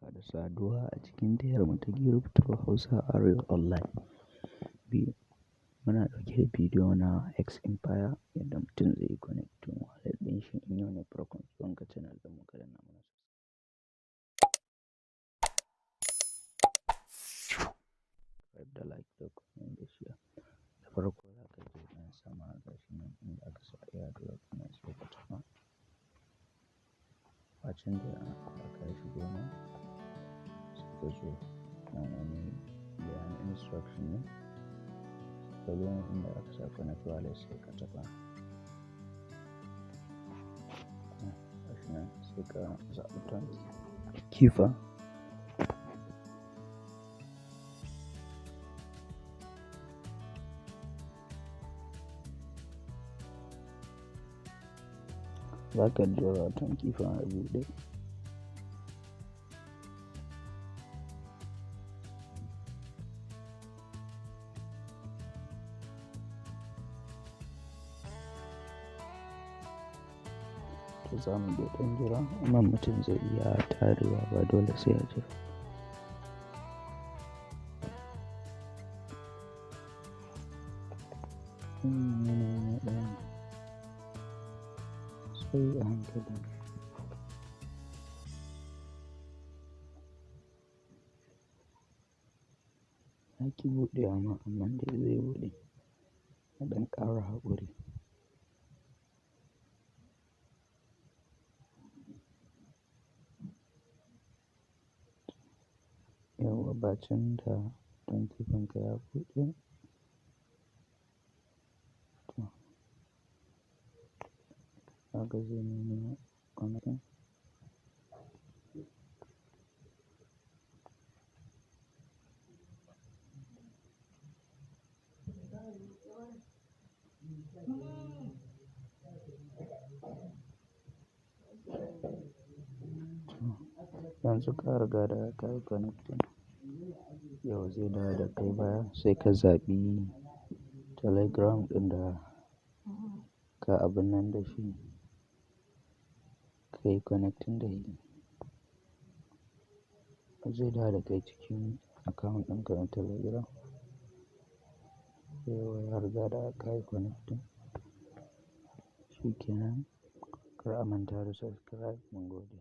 barka da saduwa a cikin tashar ta Girufto Hausa Arewa Online. Muna ɗauke da bidiyo na X Empire yadda mutum zai yi connecting wallet ɗin shi in yau ne farkon zuwanka channel ɗin mu kada na mana subscribe da like da comment da share. Da farko za ka je nan sama gashi nan inda aka sa airdrop na sai ka taɓa. Bacin da aka shigo nan sai ka zo nan wani bayanin instruction ne. Ka zo inda aka sa connect wallet sai ka taɓa. Gashi nan sai ka zaɓi ton kifa. Za ka jira ton kifa a buɗe. To za mu je ɗan jira, amma mutum zai iya tarewa ba dole sai ya jira. Sai a hankali. Ya ƙi buɗewa ma amma dai zai buɗe. Na ɗan ƙara haƙuri. Yauwa bacin da ton kifanka ya buɗe. Haka zai nuna connecting. Yanzu ka riga da ka yi connecting. Yau zai dawo da kai baya sai ka zaɓi Telegram ɗin da ka abun nan da shi. Ka yi connecting da shi. Zai dawo da kai cikin account ɗinka na Telegram. Yauwa ya riga da ka yi connecting. Shikenan, kar a manta da subscribe mun gode.